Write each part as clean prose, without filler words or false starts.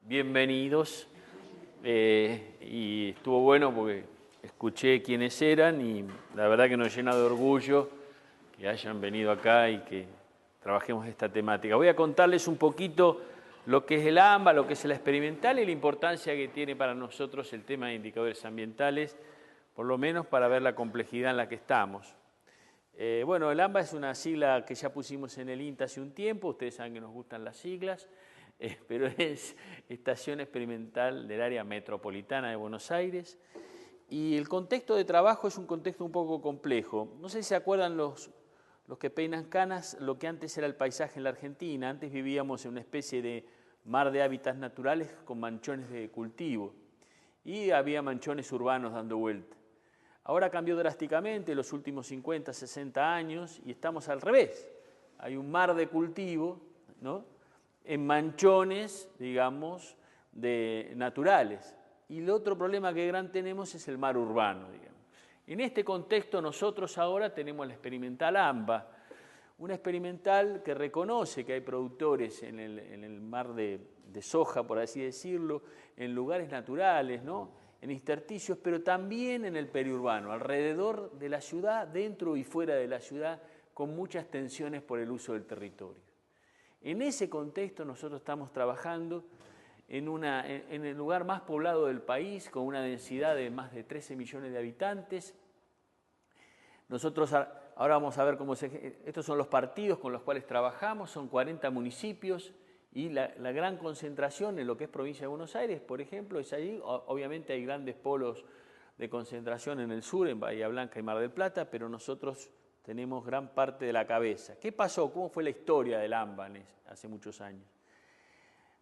bienvenidos. Y estuvo bueno porque escuché quiénes eran y la verdad que nos llena de orgullo que hayan venido acá y que trabajemos esta temática. Voy a contarles un poquito lo que es el AMBA, lo que es la experimental y la importancia que tiene para nosotros el tema de indicadores ambientales, por lo menos para ver la complejidad en la que estamos. Bueno, el AMBA es una sigla que ya pusimos en el INTA hace un tiempo, ustedes saben que nos gustan las siglas, pero es Estación Experimental del Área Metropolitana de Buenos Aires. Y el contexto de trabajo es un contexto un poco complejo. No sé si se acuerdan los que peinan canas, lo que antes era el paisaje en la Argentina. Antes vivíamos en una especie de mar de hábitats naturales con manchones de cultivo. Y había manchones urbanos dando vuelta. Ahora cambió drásticamente en los últimos 50, 60 años y estamos al revés. Hay un mar de cultivo, ¿no?, en manchones, digamos, naturales. Y el otro problema que gran tenemos es el mar urbano, digamos. En este contexto nosotros ahora tenemos la experimental AMBA, una experimental que reconoce que hay productores en el mar de soja, por así decirlo, en lugares naturales, ¿no?, en intersticios, pero también en el periurbano, alrededor de la ciudad, dentro y fuera de la ciudad, con muchas tensiones por el uso del territorio. En ese contexto nosotros estamos trabajando en el lugar más poblado del país, con una densidad de más de 13 millones de habitantes. Nosotros ahora vamos a ver estos son los partidos con los cuales trabajamos, son 40 municipios y la gran concentración en lo que es provincia de Buenos Aires, por ejemplo, es allí. Obviamente hay grandes polos de concentración en el sur, en Bahía Blanca y Mar del Plata, pero nosotros tenemos gran parte de la cabeza. ¿Qué pasó? ¿Cómo fue la historia del AMBA hace muchos años?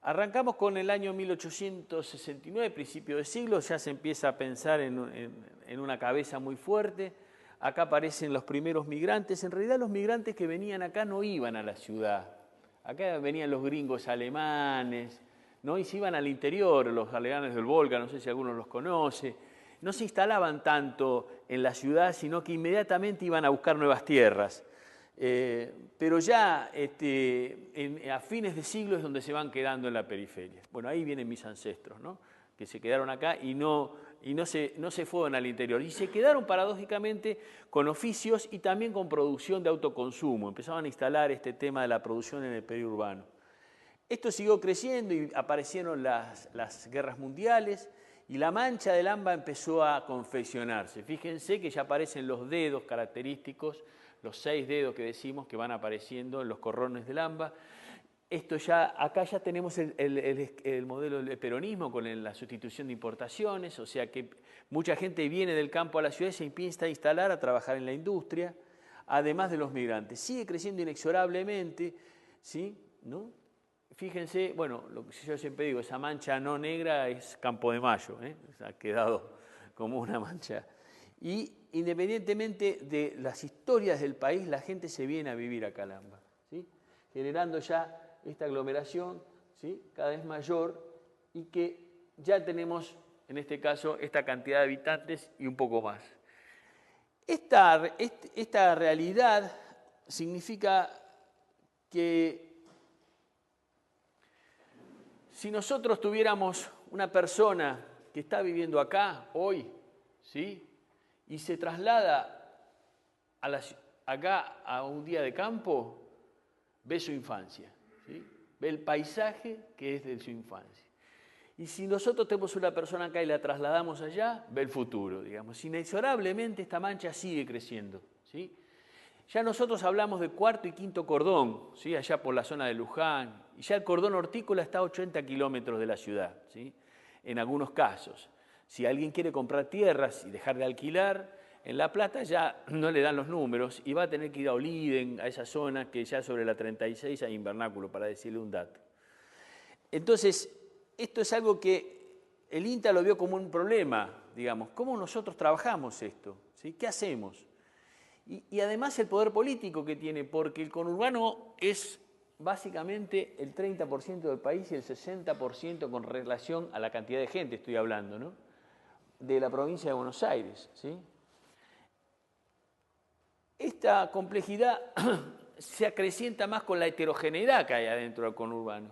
Arrancamos con el año 1869, principio de siglo, ya se empieza a pensar en una cabeza muy fuerte. Acá aparecen los primeros migrantes. En realidad los migrantes que venían acá no iban a la ciudad. Acá venían los gringos alemanes, ¿no?, y se iban al interior, los alemanes del Volga, no sé si alguno los conoce. No se instalaban tanto en la ciudad, sino que inmediatamente iban a buscar nuevas tierras. Pero ya a fines de siglo es donde se van quedando en la periferia. Bueno, ahí vienen mis ancestros, ¿no?, que se quedaron acá y no se fueron al interior. Y se quedaron paradójicamente con oficios y también con producción de autoconsumo. Empezaban a instalar este tema de la producción en el periurbano. Esto siguió creciendo y aparecieron las guerras mundiales y la mancha del AMBA empezó a confeccionarse. Fíjense que ya aparecen los dedos característicos, los 6 dedos que decimos que van apareciendo en los corrones del AMBA. Acá ya tenemos el modelo del peronismo con la sustitución de importaciones, o sea que mucha gente viene del campo a la ciudad y se empieza a instalar, a trabajar en la industria, además de los migrantes. Sigue creciendo inexorablemente, ¿sí?, ¿no? Fíjense, bueno, lo que yo siempre digo, esa mancha no negra es Campo de Mayo, ha quedado como una mancha. Y independientemente de las historias del país, la gente se viene a vivir a Calamba, ¿sí?, generando ya esta aglomeración, ¿sí?, cada vez mayor y que ya tenemos, en este caso, esta cantidad de habitantes y un poco más. Esta realidad significa que si nosotros tuviéramos una persona que está viviendo acá hoy, ¿sí?, y se traslada acá a un día de campo, ve su infancia, ¿sí?, ve el paisaje que es de su infancia. Y si nosotros tenemos una persona acá y la trasladamos allá, ve el futuro, digamos. Inexorablemente esta mancha sigue creciendo, ¿sí? Ya nosotros hablamos de cuarto y quinto cordón, ¿sí?, allá por la zona de Luján, y ya el cordón hortícola está a 80 kilómetros de la ciudad, ¿sí?, en algunos casos. Si alguien quiere comprar tierras y dejar de alquilar, en La Plata ya no le dan los números y va a tener que ir a Oliden, a esa zona que ya sobre la 36 hay invernáculo, para decirle un dato. Entonces, esto es algo que el INTA lo vio como un problema, digamos. ¿Cómo nosotros trabajamos esto? ¿Sí? ¿Qué hacemos? Y además el poder político que tiene, porque el conurbano es básicamente el 30% del país y el 60% con relación a la cantidad de gente, estoy hablando, ¿no?, de la provincia de Buenos Aires, ¿sí? Esta complejidad se acrecienta más con la heterogeneidad que hay adentro del conurbano.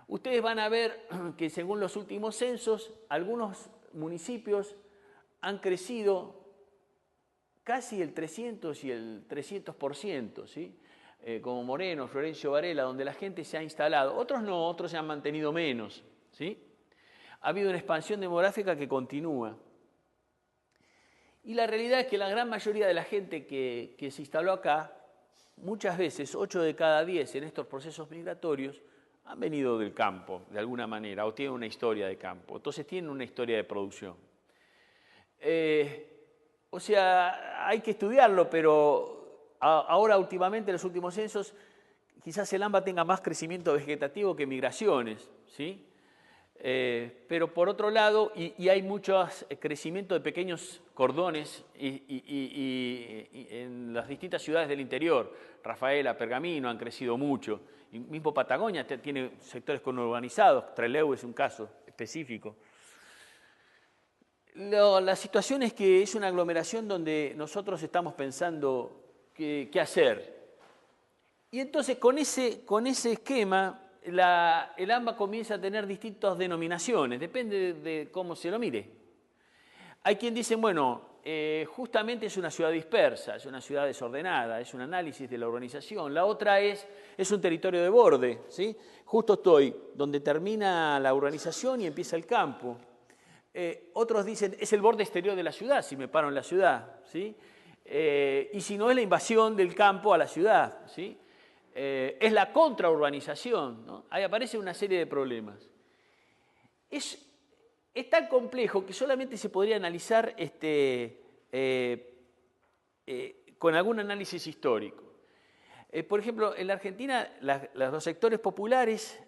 Ustedes van a ver que según los últimos censos, algunos municipios han crecido casi el 300 y el 300%, ¿sí? Como Moreno, Florencio Varela, donde la gente se ha instalado. Otros no, otros se han mantenido menos, ¿sí? Ha habido una expansión demográfica que continúa. Y la realidad es que la gran mayoría de la gente que se instaló acá, muchas veces, 8 de cada 10 en estos procesos migratorios, han venido del campo, de alguna manera, o tienen una historia de campo. Entonces tienen una historia de producción. O sea, hay que estudiarlo, pero ahora últimamente, en los últimos censos, quizás el AMBA tenga más crecimiento vegetativo que migraciones, ¿sí? Pero por otro lado, y hay mucho crecimiento de pequeños cordones en las distintas ciudades del interior. Rafaela, Pergamino han crecido mucho. Y mismo Patagonia tiene sectores conurbanizados. Trelew es un caso específico. La situación es que es una aglomeración donde nosotros estamos pensando qué hacer. Y entonces con ese esquema el AMBA comienza a tener distintas denominaciones, depende de cómo se lo mire. Hay quien dice, bueno, justamente es una ciudad dispersa, es una ciudad desordenada, es un análisis de la urbanización. La otra es un territorio de borde, ¿sí? Justo estoy donde termina la urbanización y empieza el campo. Otros dicen, es el borde exterior de la ciudad, si me paro en la ciudad, ¿sí? Y si no, es la invasión del campo a la ciudad, ¿sí? Es la contraurbanización, ¿no? Ahí aparece una serie de problemas. Es tan complejo que solamente se podría analizar con algún análisis histórico. Por ejemplo, en la Argentina, los sectores populares,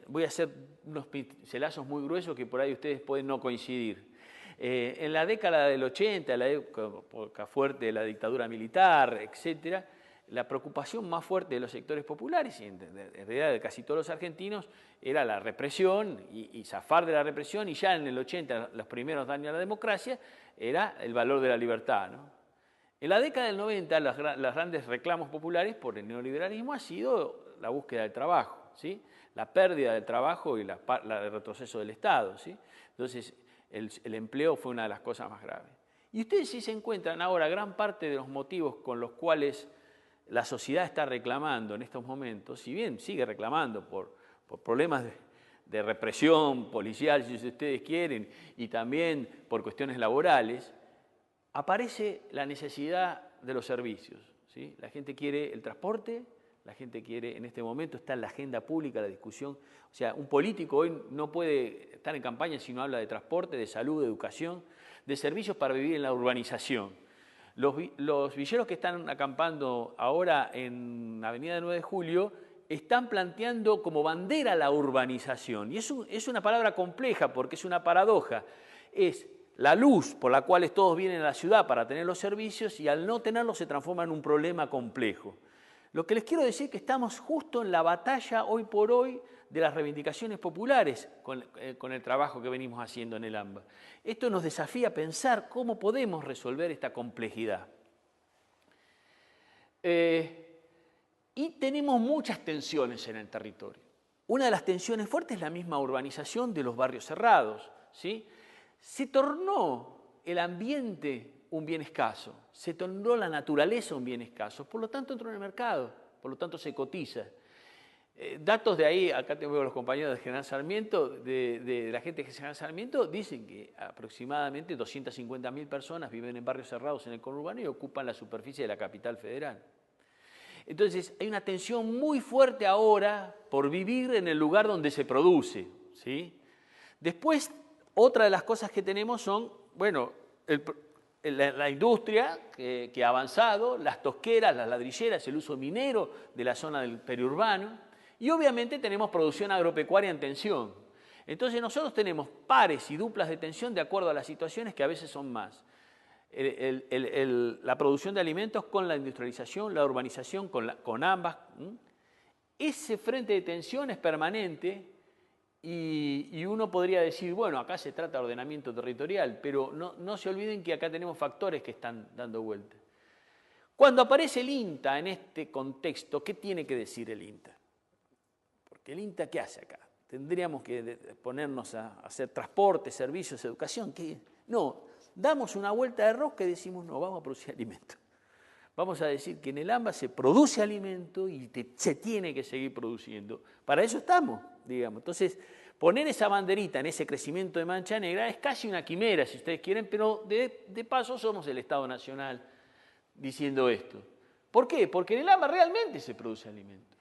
voy a hacer unos pincelazos muy gruesos que por ahí ustedes pueden no coincidir. En la década del 80, la época fuerte de la dictadura militar, etcétera, la preocupación más fuerte de los sectores populares, y en realidad de casi todos los argentinos, era la represión y zafar de la represión, y ya en el 80, los primeros daños a la democracia, era el valor de la libertad, ¿no? En la década del 90, los grandes reclamos populares por el neoliberalismo ha sido la búsqueda del trabajo, ¿sí? La pérdida del trabajo y el retroceso del Estado, ¿sí? Entonces, el empleo fue una de las cosas más graves. Y ustedes sí se encuentran ahora gran parte de los motivos con los cuales la sociedad está reclamando en estos momentos, si bien sigue reclamando por problemas de represión policial, si ustedes quieren, y también por cuestiones laborales, aparece la necesidad de los servicios, ¿sí? La gente quiere el transporte, la gente quiere, en este momento está en la agenda pública la discusión, o sea, un político hoy no puede estar en campaña si no habla de transporte, de salud, de educación, de servicios para vivir en la urbanización. Los villeros que están acampando ahora en Avenida 9 de Julio están planteando como bandera la urbanización. Y es una palabra compleja porque es una paradoja. Es la luz por la cual todos vienen a la ciudad para tener los servicios y al no tenerlos se transforma en un problema complejo. Lo que les quiero decir es que estamos justo en la batalla hoy por hoy de las reivindicaciones populares con el trabajo que venimos haciendo en el AMBA. Esto nos desafía a pensar cómo podemos resolver esta complejidad. Y tenemos muchas tensiones en el territorio. Una de las tensiones fuertes es la misma urbanización de los barrios cerrados, ¿sí? Se tornó el ambiente un bien escaso, se tornó la naturaleza un bien escaso, por lo tanto entró en el mercado, por lo tanto se cotiza. Datos de ahí, acá tengo los compañeros de General Sarmiento, de la gente de General Sarmiento, dicen que aproximadamente 250.000 personas viven en barrios cerrados en el conurbano y ocupan la superficie de la capital federal. Entonces hay una tensión muy fuerte ahora por vivir en el lugar donde se produce, ¿sí? Después, otra de las cosas que tenemos son, bueno, la industria que ha avanzado, las tosqueras, las ladrilleras, el uso minero de la zona del periurbano, y obviamente tenemos producción agropecuaria en tensión. Entonces nosotros tenemos pares y duplas de tensión de acuerdo a las situaciones que a veces son más. La producción de alimentos con la industrialización, la urbanización con ambas. Ese frente de tensión es permanente y uno podría decir, bueno, acá se trata de ordenamiento territorial, pero no se olviden que acá tenemos factores que están dando vuelta. Cuando aparece el INTA en este contexto, ¿qué tiene que decir el INTA? Porque el INTA, ¿qué hace acá? tendríamos que ponernos a hacer transporte, servicios, educación. ¿Qué? No, damos una vuelta de rosca y decimos, no, vamos a producir alimento. Vamos a decir que en el AMBA se produce alimento y se tiene que seguir produciendo. Para eso estamos, digamos. Entonces, poner esa banderita en ese crecimiento de mancha negra es casi una quimera, si ustedes quieren, pero de paso somos el Estado Nacional diciendo esto. ¿Por qué? Porque en el AMBA realmente se produce alimento.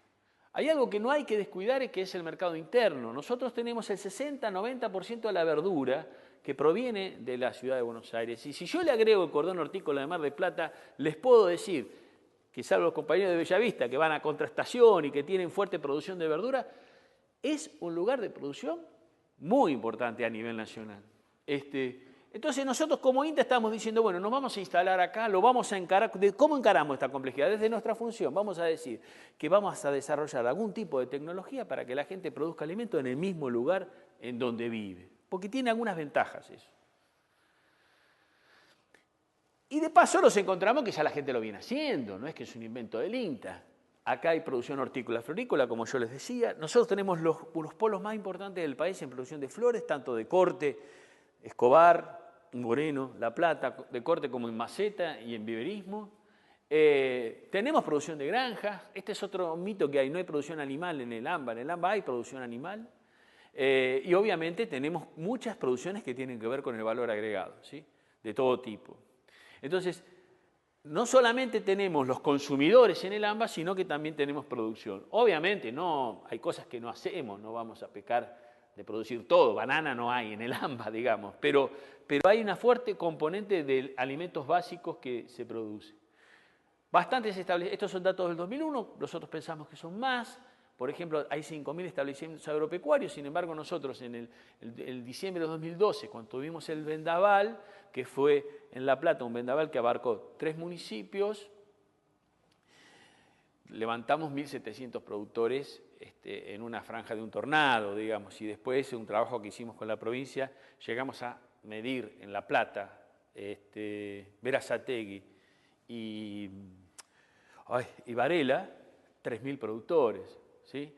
Hay algo que no hay que descuidar, que es el mercado interno. Nosotros tenemos el 60-90% de la verdura que proviene de la ciudad de Buenos Aires. Y si yo le agrego el cordón hortícola de Mar del Plata, les puedo decir que, salvo los compañeros de Bellavista que van a Contraestación y que tienen fuerte producción de verdura, es un lugar de producción muy importante a nivel nacional. Entonces nosotros como INTA estamos diciendo, bueno, nos vamos a instalar acá, lo vamos a encarar. ¿Cómo encaramos esta complejidad? Desde nuestra función vamos a decir que vamos a desarrollar algún tipo de tecnología para que la gente produzca alimento en el mismo lugar en donde vive, porque tiene algunas ventajas eso. Y de paso nos encontramos que ya la gente lo viene haciendo, no es que es un invento del INTA. Acá hay producción hortícola florícola, como yo les decía. Nosotros tenemos los polos más importantes del país en producción de flores, tanto de corte, Escobar, Moreno, La Plata, de corte como en maceta y en viverismo. Tenemos producción de granjas. Este es otro mito que hay, no hay producción animal en el AMBA. En el AMBA hay producción animal. Y obviamente tenemos muchas producciones que tienen que ver con el valor agregado, ¿sí? De todo tipo. Entonces, no solamente tenemos los consumidores en el AMBA, sino que también tenemos producción. Obviamente no, hay cosas que no hacemos, no vamos a pecar de producir todo, banana no hay en el AMBA, digamos, pero hay una fuerte componente de alimentos básicos que se produce. Bastantes establecimientos, estos son datos del 2001, nosotros pensamos que son más. Por ejemplo, hay 5.000 establecimientos agropecuarios, sin embargo nosotros en el diciembre de 2012, cuando tuvimos el vendaval, que fue en La Plata, un vendaval que abarcó 3 municipios, levantamos 1.700 productores en una franja de un tornado, digamos, y después un trabajo que hicimos con la provincia, llegamos a medir en La Plata, Berazategui y Varela, 3.000 productores. ¿Sí?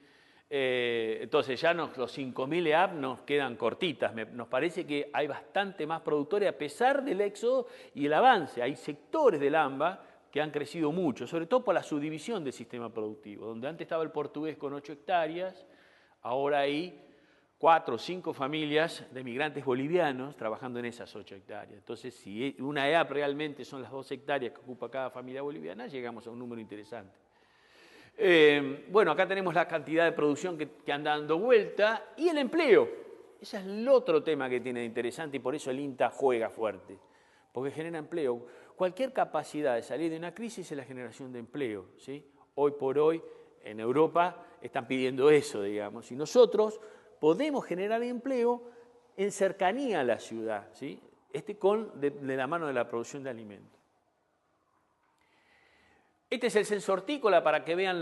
Entonces ya los 5.000 EAP nos quedan cortitas. Nos parece que hay bastante más productores a pesar del éxodo y el avance. Hay sectores del AMBA que han crecido mucho, sobre todo por la subdivisión del sistema productivo. Donde antes estaba el portugués con 8 hectáreas, ahora hay 4 o 5 familias de migrantes bolivianos trabajando en esas 8 hectáreas. Entonces, si una EAP realmente son las 2 hectáreas que ocupa cada familia boliviana, llegamos a un número interesante. Bueno, acá tenemos la cantidad de producción que anda dando vuelta y el empleo. Ese es el otro tema que tiene de interesante y por eso el INTA juega fuerte, porque genera empleo. Cualquier capacidad de salir de una crisis es la generación de empleo, ¿sí? Hoy por hoy en Europa están pidiendo eso, digamos, y nosotros podemos generar empleo en cercanía a la ciudad, ¿sí? De la mano de la producción de alimentos. Este es el censo hortícola para que vean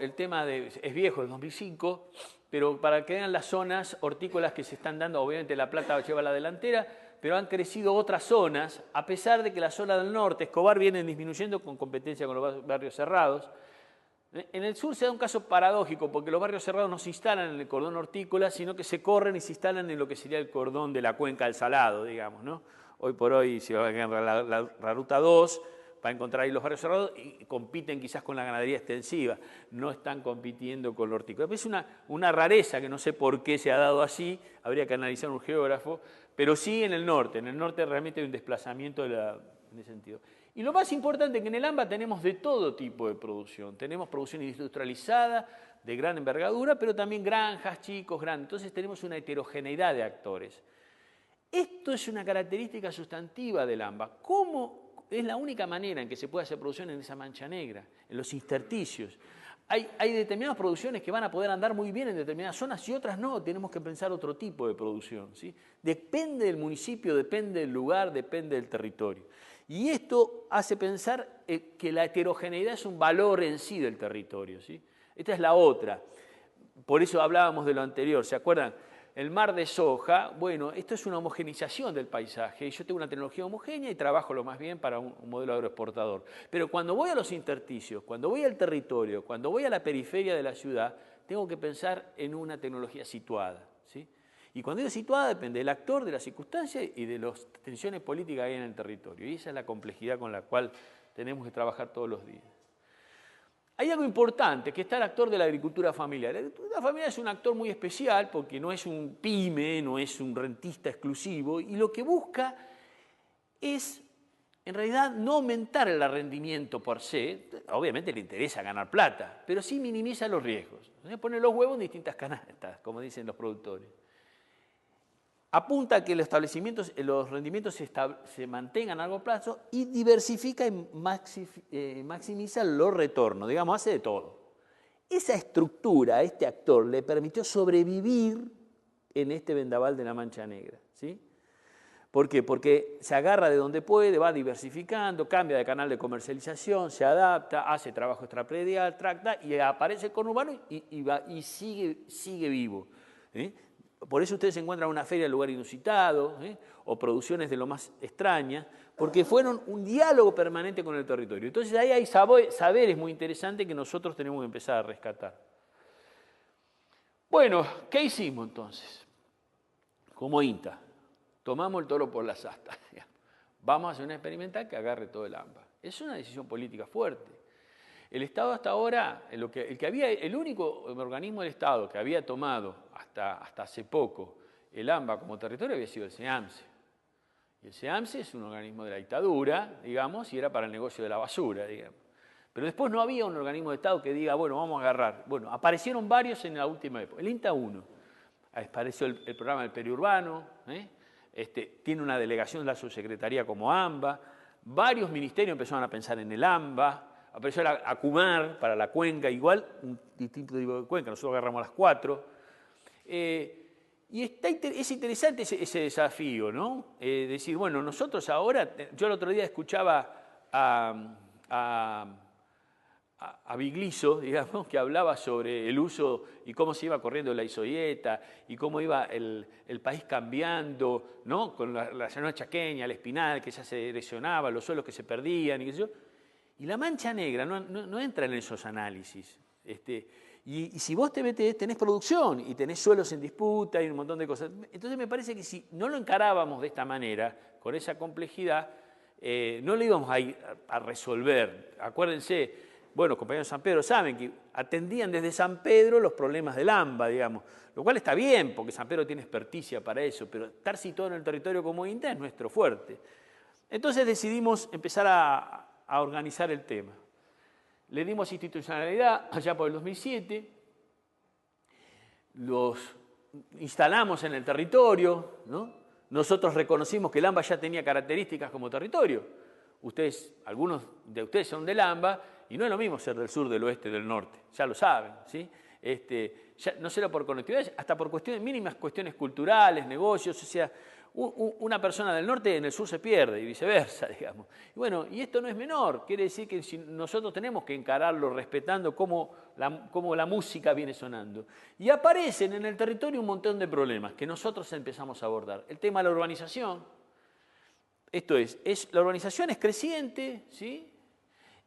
el tema es viejo, es 2005, pero para que vean las zonas hortícolas que se están dando. Obviamente La Plata lleva la delantera, pero han crecido otras zonas, a pesar de que la zona del norte, Escobar, vienen disminuyendo con competencia con los barrios cerrados. En el sur se da un caso paradójico, porque los barrios cerrados no se instalan en el cordón hortícola, sino que se corren y se instalan en lo que sería el cordón de la cuenca del Salado, digamos, ¿no? Hoy por hoy se va a ganar la Ruta 2, va a encontrar ahí los barrios cerrados y compiten quizás con la ganadería extensiva, no están compitiendo con lo hortícola. Es una rareza que no sé por qué se ha dado así, habría que analizar un geógrafo, pero sí en el norte realmente hay un desplazamiento en ese sentido. Y lo más importante es que en el AMBA tenemos de todo tipo de producción, tenemos producción industrializada de gran envergadura, pero también granjas, chicos, grandes, entonces tenemos una heterogeneidad de actores. Esto es una característica sustantiva del AMBA. ¿Cómo? Es la única manera en que se puede hacer producción en esa mancha negra, en los intersticios. Hay determinadas producciones que van a poder andar muy bien en determinadas zonas y otras no, tenemos que pensar otro tipo de producción, ¿sí? Depende del municipio, depende del lugar, depende del territorio. Y esto hace pensar que la heterogeneidad es un valor en sí del territorio, ¿sí? Esta es la otra. Por eso hablábamos de lo anterior, ¿se acuerdan? El mar de soja, bueno, esto es una homogenización del paisaje. Yo tengo una tecnología homogénea y trabajo lo más bien para un modelo agroexportador. Pero cuando voy a los intersticios, cuando voy al territorio, cuando voy a la periferia de la ciudad, tengo que pensar en una tecnología situada, ¿sí? Y cuando digo situada depende del actor, de las circunstancias y de las tensiones políticas que hay en el territorio. Y esa es la complejidad con la cual tenemos que trabajar todos los días. Hay algo importante, que está el actor de la agricultura familiar. La agricultura familiar es un actor muy especial porque no es un pyme, no es un rentista exclusivo, y lo que busca es, en realidad, no aumentar el rendimiento por se. Obviamente le interesa ganar plata, pero sí minimiza los riesgos. Pone los huevos en distintas canastas, como dicen los productores. Apunta a que los establecimientos, los rendimientos se mantengan a largo plazo y diversifica y maximiza los retornos, digamos, hace de todo. Esa estructura a este actor le permitió sobrevivir en este vendaval de la Mancha Negra, ¿sí? ¿Por qué? Porque se agarra de donde puede, va diversificando, cambia de canal de comercialización, se adapta, hace trabajo extrapredial, tracta y aparece el conurbano y sigue vivo, ¿eh? Por eso ustedes encuentran una feria en lugar inusitado, o producciones de lo más extrañas, porque fueron un diálogo permanente con el territorio. Entonces ahí hay saberes muy interesantes que nosotros tenemos que empezar a rescatar. Bueno, ¿qué hicimos entonces? Como INTA, tomamos el toro por las astas. Vamos a hacer una experimental que agarre todo el AMBA. Es una decisión política fuerte. El Estado hasta ahora, el único organismo del Estado que había tomado hasta hace poco el AMBA como territorio había sido el SEAMSE. Y el SEAMSE es un organismo de la dictadura, digamos, y era para el negocio de la basura, digamos. Pero después no había un organismo de Estado que diga, bueno, vamos a agarrar. Bueno, aparecieron varios en la última época. El INTA 1, apareció el programa del periurbano, tiene una delegación de la subsecretaría como AMBA, varios ministerios empezaron a pensar en el AMBA, apareció la ACUMAR para la cuenca, igual, un distinto tipo de cuenca, nosotros agarramos las 4. Y es interesante ese desafío, ¿no? Decir, bueno, nosotros ahora, yo el otro día escuchaba a Bigliso, digamos, que hablaba sobre el uso y cómo se iba corriendo la isoieta y cómo iba el país cambiando, ¿no? Con la llanura chaqueña, el espinal que ya se erosionaba, los suelos que se perdían y qué sé yo. Y la Mancha Negra no entra en esos análisis. Y si vos te metés, tenés producción y tenés suelos en disputa y un montón de cosas. Entonces me parece que si no lo encarábamos de esta manera, con esa complejidad, no lo íbamos a ir a resolver. Acuérdense, bueno, compañeros de San Pedro saben que atendían desde San Pedro los problemas del AMBA, digamos, lo cual está bien, porque San Pedro tiene experticia para eso, pero estar situado en el territorio como INTA es nuestro fuerte. Entonces decidimos empezar a organizar el tema. Le dimos institucionalidad allá por el 2007, los instalamos en el territorio, ¿no? Nosotros reconocimos que el AMBA ya tenía características como territorio. Algunos de ustedes son del AMBA y no es lo mismo ser del sur, del oeste, del norte, ya lo saben, ¿sí? Ya, no solo por conectividad, hasta por mínimas cuestiones culturales, negocios, o sea, una persona del norte en el sur se pierde y viceversa, digamos. Y bueno, y esto no es menor, quiere decir que nosotros tenemos que encararlo respetando cómo la música viene sonando. Y aparecen en el territorio un montón de problemas que nosotros empezamos a abordar. El tema de la urbanización, esto la urbanización es creciente, ¿sí?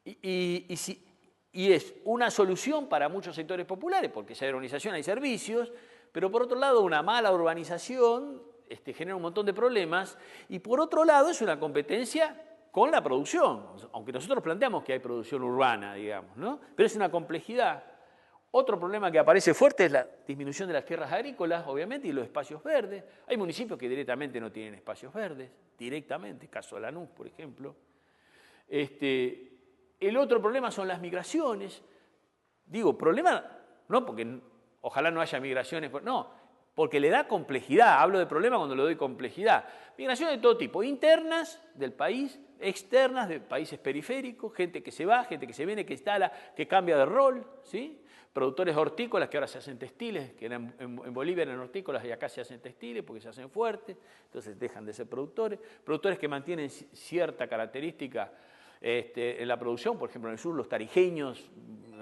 Y es una solución para muchos sectores populares, porque si hay urbanización hay servicios, pero por otro lado una mala urbanización genera un montón de problemas, y por otro lado es una competencia con la producción, aunque nosotros planteamos que hay producción urbana, digamos, ¿no? Pero es una complejidad. Otro problema que aparece fuerte es la disminución de las tierras agrícolas, obviamente, y los espacios verdes. Hay municipios que directamente no tienen espacios verdes, directamente, caso de Lanús, por ejemplo. El otro problema son las migraciones. Digo, problema no porque ojalá no haya migraciones, no, porque le da complejidad. Hablo de problema cuando le doy complejidad. Migraciones de todo tipo, internas del país, externas de países periféricos, gente que se va, gente que se viene, que instala, que cambia de rol, ¿sí? Productores hortícolas que ahora se hacen textiles, que en Bolivia eran hortícolas y acá se hacen textiles porque se hacen fuertes, entonces dejan de ser productores. Productores que mantienen cierta característica en la producción, por ejemplo en el sur los tarijeños,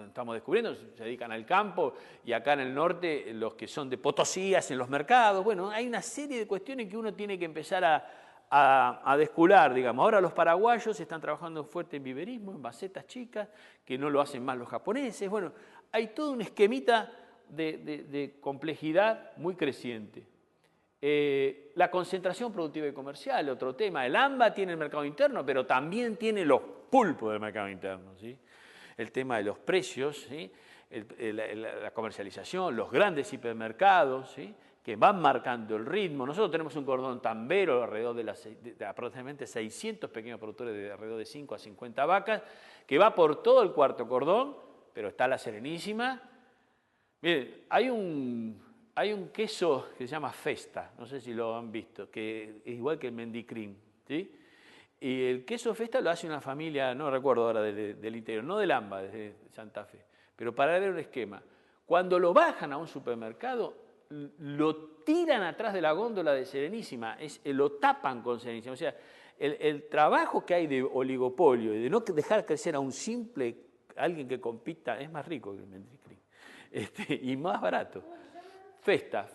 estamos descubriendo, se dedican al campo, y acá en el norte los que son de Potosí hacen los mercados. Bueno, hay una serie de cuestiones que uno tiene que empezar a descular, digamos. Ahora los paraguayos están trabajando fuerte en viverismo, en macetas chicas, que no lo hacen más los japoneses. Bueno, hay todo un esquemita de complejidad muy creciente. La concentración productiva y comercial, otro tema. El AMBA tiene el mercado interno, pero también tiene los pulpos del mercado interno, ¿sí? El tema de los precios, ¿sí? La comercialización, los grandes hipermercados, ¿sí? Que van marcando el ritmo. Nosotros tenemos un cordón tambero alrededor de aproximadamente 600 pequeños productores de alrededor de 5 a 50 vacas, que va por todo el cuarto cordón, pero está la Serenísima. Miren, hay un queso que se llama Festa, no sé si lo han visto, que es igual que el Mendicrim, ¿sí? Y el queso Festa lo hace una familia, no recuerdo ahora del interior, no del AMBA, desde Santa Fe, pero para dar un esquema. Cuando lo bajan a un supermercado, lo tiran atrás de la góndola de Serenísima, lo tapan con Serenísima. O sea, el trabajo que hay de oligopolio y de no dejar crecer a un simple, alguien que compita, es más rico que el Mendicrim, y más barato. Festa.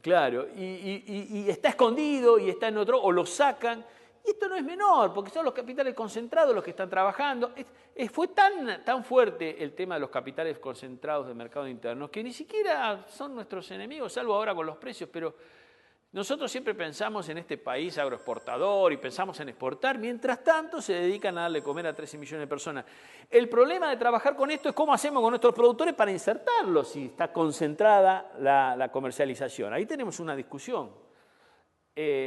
Claro, y está escondido y está en otro, o lo sacan. Y esto no es menor, porque son los capitales concentrados los que están trabajando. Fue tan fuerte el tema de los capitales concentrados del mercado interno que ni siquiera son nuestros enemigos, salvo ahora con los precios, pero nosotros siempre pensamos en este país agroexportador y pensamos en exportar, mientras tanto se dedican a darle comer a 13 millones de personas. El problema de trabajar con esto es cómo hacemos con nuestros productores para insertarlos si está concentrada la comercialización. Ahí tenemos una discusión.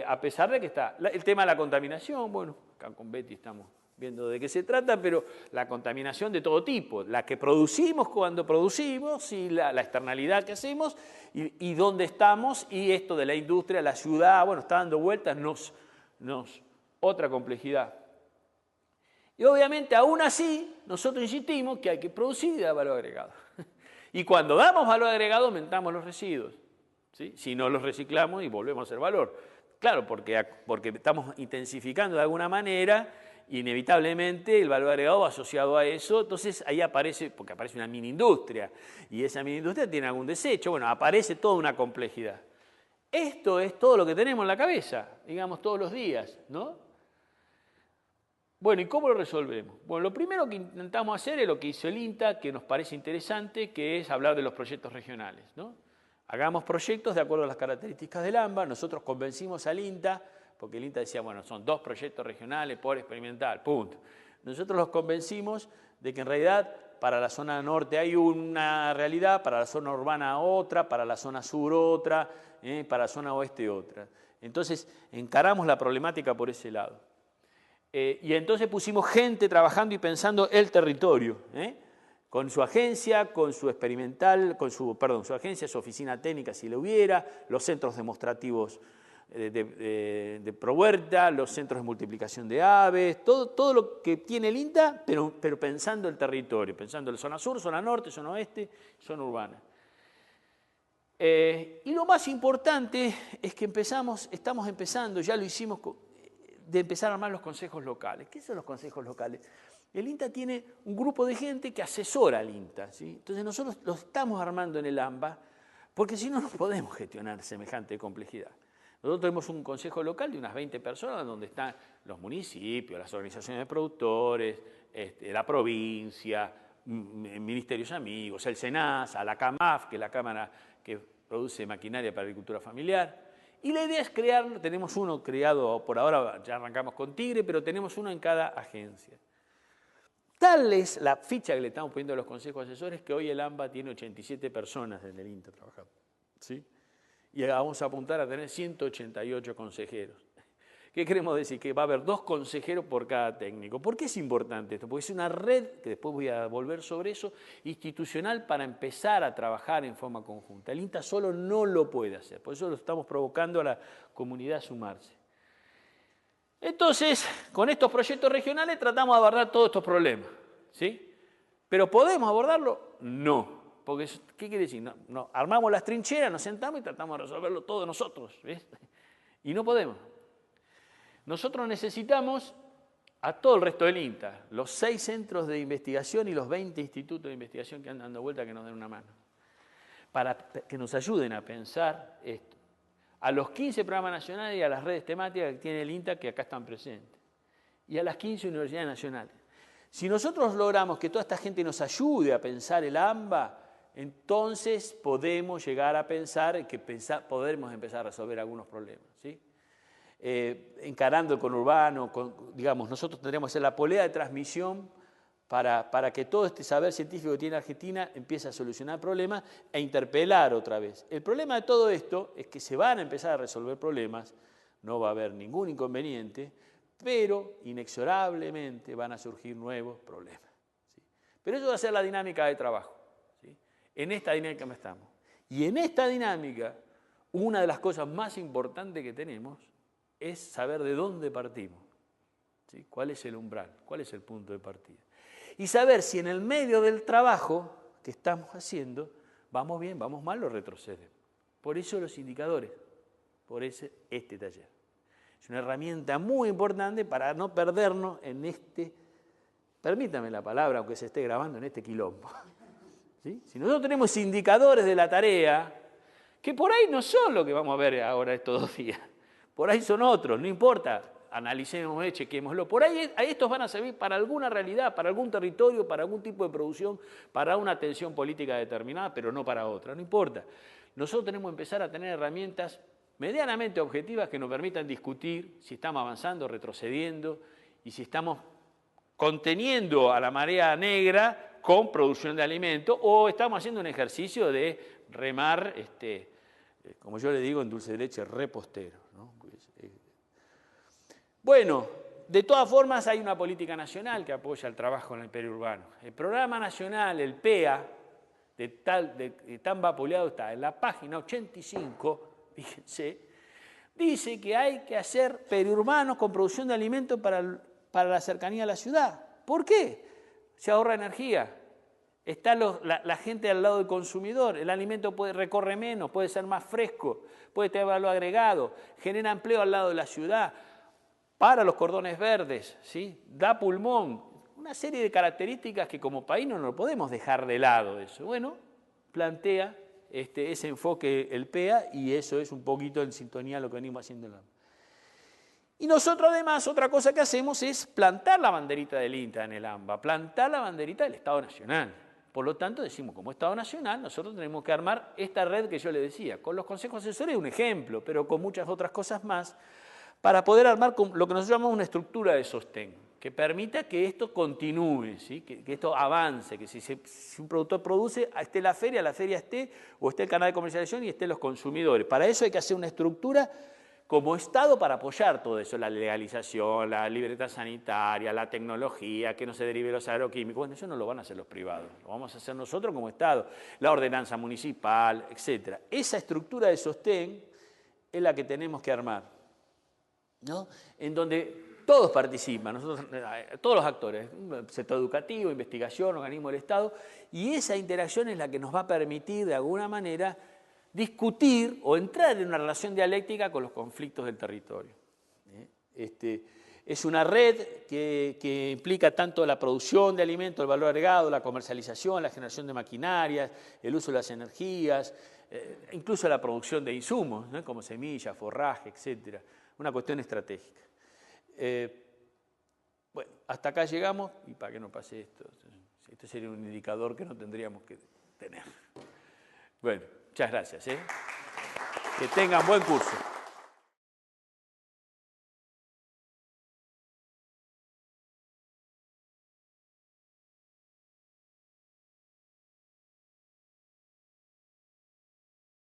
A pesar de que está el tema de la contaminación, bueno, acá con Betty estamos viendo de qué se trata, pero la contaminación de todo tipo, la que producimos cuando producimos y la externalidad que hacemos y dónde estamos y esto de la industria, la ciudad, bueno, está dando vueltas, otra complejidad. Y obviamente aún así nosotros insistimos que hay que producir y dar valor agregado. Y cuando damos valor agregado aumentamos los residuos, ¿sí? Si no los reciclamos y volvemos a hacer valor. Claro, porque estamos intensificando de alguna manera, inevitablemente el valor agregado va asociado a eso, entonces ahí aparece una mini industria, y esa mini industria tiene algún desecho, bueno, aparece toda una complejidad. Esto es todo lo que tenemos en la cabeza, digamos, todos los días, ¿no? Bueno, ¿y cómo lo resolvemos? Bueno, lo primero que intentamos hacer es lo que hizo el INTA, que nos parece interesante, que es hablar de los proyectos regionales, ¿no? Hagamos proyectos de acuerdo a las características del AMBA. Nosotros convencimos al INTA, porque el INTA decía, bueno, son 2 proyectos regionales por experimental, punto. Nosotros los convencimos de que en realidad para la zona norte hay una realidad, para la zona urbana otra, para la zona sur otra, para la zona oeste otra. Entonces encaramos la problemática por ese lado. Y entonces pusimos gente trabajando y pensando el territorio, con su agencia, con su experimental, su agencia, su oficina técnica si lo hubiera, los centros demostrativos de Prohuerta, los centros de multiplicación de aves, todo lo que tiene el INTA, pero pensando el territorio, pensando en zona sur, zona norte, zona oeste, zona urbana. Y lo más importante es que estamos empezando, ya lo hicimos, de empezar a armar los consejos locales. ¿Qué son los consejos locales? El INTA tiene un grupo de gente que asesora al INTA, ¿sí? Entonces nosotros lo estamos armando en el AMBA, porque si no, no podemos gestionar semejante complejidad. Nosotros tenemos un consejo local de unas 20 personas, donde están los municipios, las organizaciones de productores, la provincia, ministerios amigos, el SENASA, la CAMAF, que es la Cámara que produce maquinaria para agricultura familiar. Y la idea es tenemos uno creado, por ahora ya arrancamos con Tigre, pero tenemos uno en cada agencia. Tal es la ficha que le estamos poniendo a los consejos asesores que hoy el AMBA tiene 87 personas en el INTA trabajando, ¿sí? Y vamos a apuntar a tener 188 consejeros. ¿Qué queremos decir? Que va a haber 2 consejeros por cada técnico. ¿Por qué es importante esto? Porque es una red, que después voy a volver sobre eso, institucional para empezar a trabajar en forma conjunta. El INTA solo no lo puede hacer, por eso lo estamos provocando a la comunidad a sumarse. Entonces, con estos proyectos regionales tratamos de abordar todos estos problemas, ¿sí? ¿Pero podemos abordarlo? No. Porque, ¿qué quiere decir? No, armamos las trincheras, nos sentamos y tratamos de resolverlo todo nosotros, ¿ves? Y no podemos. Nosotros necesitamos a todo el resto del INTA, los 6 centros de investigación y los 20 institutos de investigación que andan dando vuelta, que nos den una mano, para que nos ayuden a pensar esto. A los 15 programas nacionales y a las redes temáticas que tiene el INTA, que acá están presentes, y a las 15 universidades nacionales. Si nosotros logramos que toda esta gente nos ayude a pensar el AMBA, entonces podemos llegar a pensar que podremos empezar a resolver algunos problemas, ¿sí? Encarando el conurbano, digamos, nosotros tendríamos que ser la polea de transmisión para que todo este saber científico que tiene Argentina empiece a solucionar problemas e interpelar otra vez. El problema de todo esto es que se van a empezar a resolver problemas, no va a haber ningún inconveniente, pero inexorablemente van a surgir nuevos problemas, ¿sí? Pero eso va a ser la dinámica de trabajo, ¿sí? En esta dinámica estamos. Y en esta dinámica, una de las cosas más importantes que tenemos es saber de dónde partimos, ¿sí? ¿Cuál es el umbral? ¿Cuál es el punto de partida? Y saber si en el medio del trabajo que estamos haciendo vamos bien, vamos mal o retrocedemos. Por eso los indicadores, por eso este taller. Es una herramienta muy importante para no perdernos en este, permítame la palabra, aunque se esté grabando, en este quilombo, ¿sí? Si nosotros tenemos indicadores de la tarea, que por ahí no son lo que vamos a ver ahora estos 2 días, por ahí son otros, no importa, analicémoslo, chequémoslo. Por ahí estos van a servir para alguna realidad, para algún territorio, para algún tipo de producción, para una atención política determinada, pero no para otra, no importa. Nosotros tenemos que empezar a tener herramientas medianamente objetivas que nos permitan discutir si estamos avanzando, retrocediendo y si estamos conteniendo a la marea negra con producción de alimentos o estamos haciendo un ejercicio de remar, como yo le digo en dulce de leche, repostero, ¿no? Bueno, de todas formas hay una política nacional que apoya el trabajo en el periurbano. El programa nacional, el PEA, de tan vapuleado está en la página 85, fíjense, dice que hay que hacer periurbanos con producción de alimentos para la cercanía a la ciudad. ¿Por qué? Se ahorra energía. Está la gente al lado del consumidor, el alimento recorre menos, puede ser más fresco, puede tener valor agregado, genera empleo al lado de la ciudad, para los cordones verdes, ¿sí? Da pulmón, una serie de características que como país no nos podemos dejar de lado eso. Bueno, plantea ese enfoque el PEA y eso es un poquito en sintonía a lo que venimos haciendo. Y nosotros además otra cosa que hacemos es plantar la banderita del INTA en el AMBA, plantar la banderita del Estado Nacional. Por lo tanto, decimos, como Estado Nacional, nosotros tenemos que armar esta red que yo le decía, con los consejos asesores un ejemplo, pero con muchas otras cosas más, para poder armar lo que nosotros llamamos una estructura de sostén, que permita que esto continúe, ¿sí? que esto avance, que si un productor produce, esté la feria esté, o esté el canal de comercialización y estén los consumidores. Para eso hay que hacer una estructura como Estado para apoyar todo eso, la legalización, la libreta sanitaria, la tecnología, que no se derive los agroquímicos. Bueno, eso no lo van a hacer los privados, lo vamos a hacer nosotros como Estado, la ordenanza municipal, etc. Esa estructura de sostén es la que tenemos que armar, ¿no? En donde todos participan, todos los actores, sector educativo, investigación, organismo del Estado, y esa interacción es la que nos va a permitir de alguna manera discutir o entrar en una relación dialéctica con los conflictos del territorio. Es una red que implica tanto la producción de alimentos, el valor agregado, la comercialización, la generación de maquinarias, el uso de las energías, incluso la producción de insumos, ¿no? Como semillas, forraje, etc. Una cuestión estratégica. Bueno, hasta acá llegamos y para que no pase esto. Este sería un indicador que no tendríamos que tener. Bueno, muchas gracias. Que tengan buen curso.